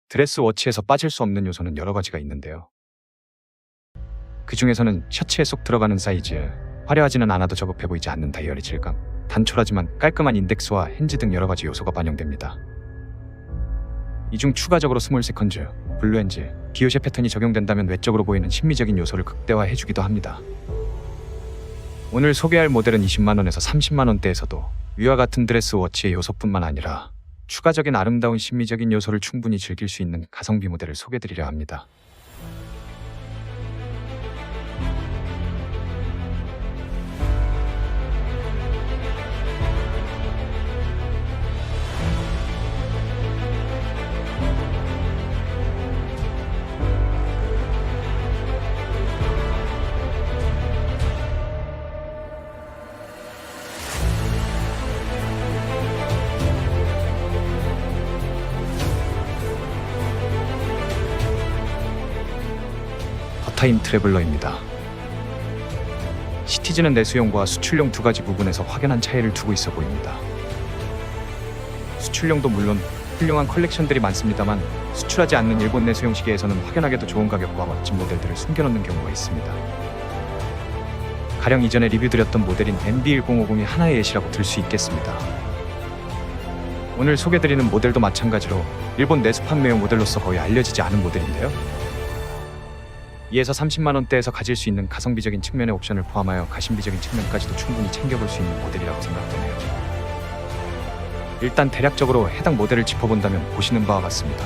드레스워치에서 빠질 수 없는 요소는 여러 가지가 있는데요. 그 중에서는 셔츠에 쏙 들어가는 사이즈, 화려하지는 않아도 저급해 보이지 않는 다이얼의 질감, 단촐하지만 깔끔한 인덱스와 핸즈 등 여러 가지 요소가 반영됩니다. 이 중 추가적으로 스몰 세컨즈, 블루엔즈, 기요쉐 패턴이 적용된다면 외적으로 보이는 심미적인 요소를 극대화해주기도 합니다. 오늘 소개할 모델은 20만원에서 30만원대에서도 위와 같은 드레스워치의 요소뿐만 아니라 추가적인 아름다운 심미적인 요소를 충분히 즐길 수 있는 가성비 모델을 소개드리려 합니다. 더타임 트래블러입니다. 시티즈는 내수용과 수출용 두 가지 부분에서 확연한 차이를 두고 있어 보입니다. 수출용도 물론 훌륭한 컬렉션들이 많습니다만 수출하지 않는 일본 내수용 시계에서는 확연하게도 좋은 가격과 멋진 모델들을 숨겨놓는 경우가 있습니다. 가령 이전에 리뷰드렸던 모델인 MB1050이 하나의 예시라고 들 수 있겠습니다. 오늘 소개드리는 모델도 마찬가지로 일본 내수 판매용 모델로서 거의 알려지지 않은 모델인데요. 2에서 30만원대에서 가질 수 있는 가성비적인 측면의 옵션을 포함하여 가심비적인 측면까지도 충분히 챙겨볼 수 있는 모델이라고 생각되네요. 일단 대략적으로 해당 모델을 짚어본다면 보시는 바와 같습니다.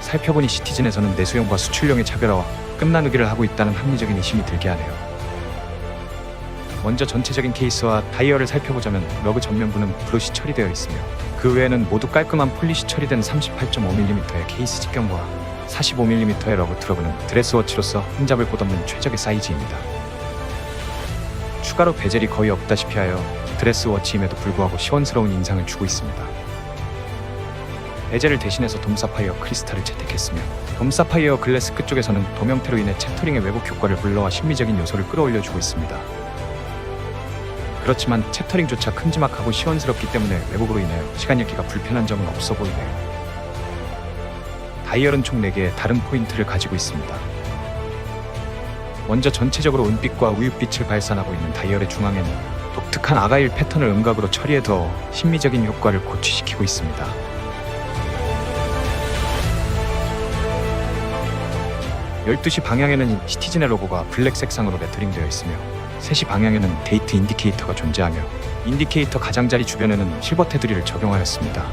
살펴보니 시티즌에서는 내수용과 수출용의 차별화와 끝나누기를 하고 있다는 합리적인 의심이 들게 하네요. 먼저 전체적인 케이스와 다이얼을 살펴보자면 러그 전면부는 브러쉬 처리되어 있으며 그 외에는 모두 깔끔한 폴리시 처리된 38.5mm의 케이스 직경과 45mm의 러그 트러그는 드레스워치로서 흠잡을 곳 없는 최적의 사이즈입니다. 추가로 베젤이 거의 없다시피 하여 드레스워치임에도 불구하고 시원스러운 인상을 주고 있습니다. 베젤을 대신해서 돔사파이어 크리스탈을 채택했으며 돔사파이어 글래스 끝쪽에서는 돔 형태로 인해 챕터링의 왜곡 효과를 불러와 심미적인 요소를 끌어올려주고 있습니다. 그렇지만 챕터링조차 큼지막하고 시원스럽기 때문에 왜곡으로 인하여 시간 읽기가 불편한 점은 없어 보이네요. 다이얼은 총 4개의 다른 포인트를 가지고 있습니다. 먼저 전체적으로 은빛과 우윳빛을 발산하고 있는 다이얼의 중앙에는 독특한 아가일 패턴을 음각으로 처리해 두어 심미적인 효과를 고취시키고 있습니다. (12시) 방향에는 시티즌의 로고가 블랙 색상으로 레터링되어 있으며 3시 방향에는 데이트 인디케이터가 존재하며 인디케이터 가장자리 주변에는 실버 테두리를 적용하였습니다.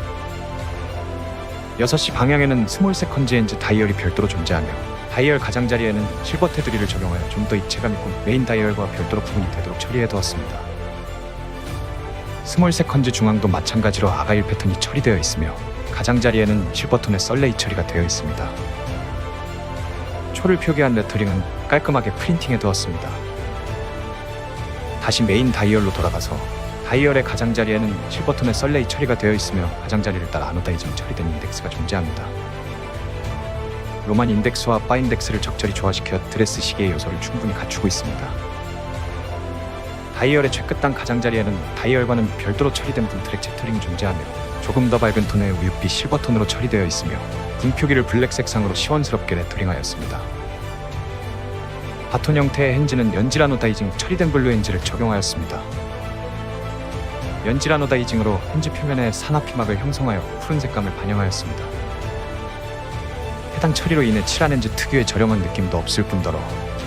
6시 방향에는 스몰 세컨즈 엔즈 다이얼이 별도로 존재하며 다이얼 가장자리에는 실버 테두리를 적용하여 좀 더 입체감 있고 메인 다이얼과 별도로 구분이 되도록 처리해 두었습니다. 스몰 세컨즈 중앙도 마찬가지로 아가일 패턴이 처리되어 있으며 가장자리에는 실버톤의 썰레이 처리가 되어 있습니다. 초를 표기한 레터링은 깔끔하게 프린팅해 두었습니다. 다시 메인 다이얼로 돌아가서 다이얼의 가장자리에는 실버톤의 썰레이 처리가 되어 있으며 가장자리를 따라 아노다이징 처리된 인덱스가 존재합니다. 로만 인덱스와 바 인덱스를 적절히 조화시켜 드레스 시계의 요소를 충분히 갖추고 있습니다. 다이얼의 최끝단 가장자리에는 다이얼과는 별도로 처리된 분트랙 챕터링이 존재하며 조금 더 밝은 톤의 우윳빛 실버톤으로 처리되어 있으며 분표기를 블랙 색상으로 시원스럽게 레터링하였습니다. 바톤 형태의 핸즈는 연질 아노다이징 처리된 블루 핸즈를 적용하였습니다. 연질 아노다이징으로 핸즈 표면에 산화피막을 형성하여 푸른 색감을 반영하였습니다. 해당 처리로 인해 칠한 핸즈 특유의 저렴한 느낌도 없을 뿐더러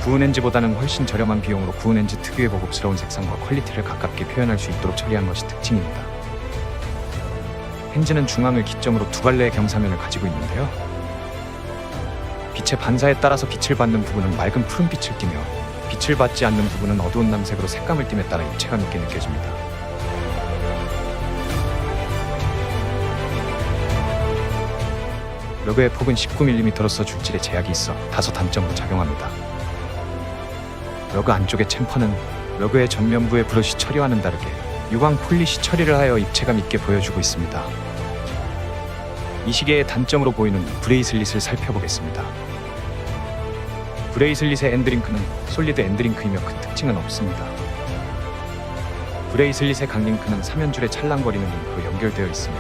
구운 핸즈보다는 훨씬 저렴한 비용으로 구운 핸즈 특유의 고급스러운 색상과 퀄리티를 가깝게 표현할 수 있도록 처리한 것이 특징입니다. 핸즈는 중앙을 기점으로 2갈래의 경사면을 가지고 있는데요. 빛의 반사에 따라서 빛을 받는 부분은 맑은 푸른빛을 띠며 빛을 받지 않는 부분은 어두운 남색으로 색감을 띠에 따라 입체감 있게 느껴집니다. 러그의 폭은 19mm로서 줄질에 제약이 있어 다소 단점으로 작용합니다. 러그 안쪽의 챔퍼는 러그의 전면부의 브러쉬 처리와는 다르게 유광 폴리시 처리를 하여 입체감 있게 보여주고 있습니다. 이 시계의 단점으로 보이는 브레이슬릿을 살펴보겠습니다. 브레이슬릿의 엔드링크는 솔리드 엔드링크이며 큰 특징은 없습니다. 브레이슬릿의 강링크는 3연줄의 찰랑거리는 링크로 연결되어 있으며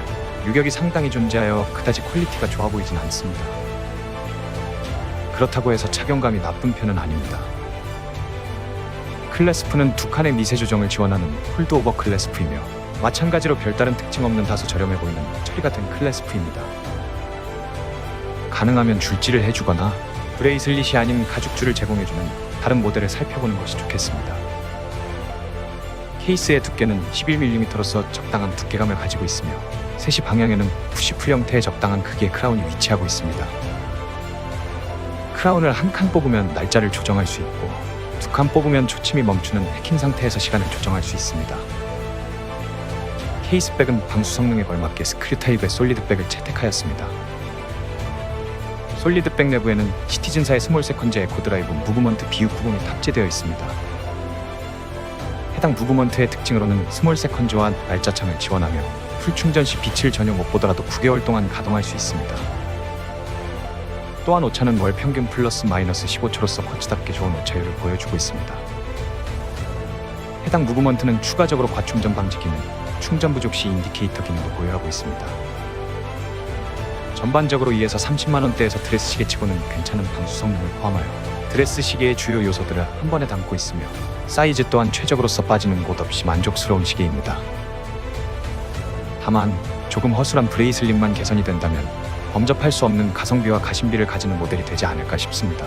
유격이 상당히 존재하여 그다지 퀄리티가 좋아 보이진 않습니다. 그렇다고 해서 착용감이 나쁜 편은 아닙니다. 클래스프는 두 칸의 미세 조정을 지원하는 홀드오버 클래스프이며 마찬가지로 별다른 특징 없는 다소 저렴해 보이는 처리가 된 클래스프입니다. 가능하면 줄지를 해주거나 브레이슬릿이 아닌 가죽줄을 제공해주는 다른 모델을 살펴보는 것이 좋겠습니다. 케이스의 두께는 11mm로서 적당한 두께감을 가지고 있으며 3시 방향에는 푸시풀 형태의 적당한 크기의 크라운이 위치하고 있습니다. 크라운을 한 칸 뽑으면 날짜를 조정할 수 있고 2칸 뽑으면 초침이 멈추는 해킹 상태에서 시간을 조정할 수 있습니다. 케이스백은 방수 성능에 걸맞게 스크류 타입의 솔리드백을 채택하였습니다. 솔리드백 내부에는 시티즌사의 스몰 세컨즈 에코 드라이브 무브먼트 비육 구봉이 탑재되어 있습니다. 해당 무브먼트의 특징으로는 스몰 세컨즈와 날짜창을 지원하며 풀 충전 시 빛을 전혀 못 보더라도 9개월 동안 가동할 수 있습니다. 또한 오차는 월 평균 플러스 마이너스 15초로서 코치답게 좋은 오차율을 보여주고 있습니다. 해당 무브먼트는 추가적으로 과충전 방지 기능, 충전 부족 시 인디케이터 기능도 보유하고 있습니다. 전반적으로 2에서 30만원대에서 드레스 시계치고는 괜찮은 방수 성능을 포함하여 드레스 시계의 주요 요소들을 한 번에 담고 있으며 사이즈 또한 최적으로서 빠지는 곳 없이 만족스러운 시계입니다. 다만 조금 허술한 브레이슬릿만 개선이 된다면 범접할 수 없는 가성비와 가심비를 가지는 모델이 되지 않을까 싶습니다.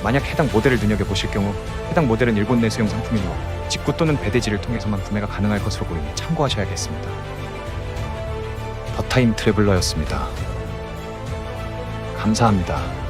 만약 해당 모델을 눈여겨보실 경우 해당 모델은 일본 내수용 상품이므로 직구 또는 배대지를 통해서만 구매가 가능할 것으로 보이니 참고하셔야겠습니다. 더타임 트래블러였습니다. 감사합니다.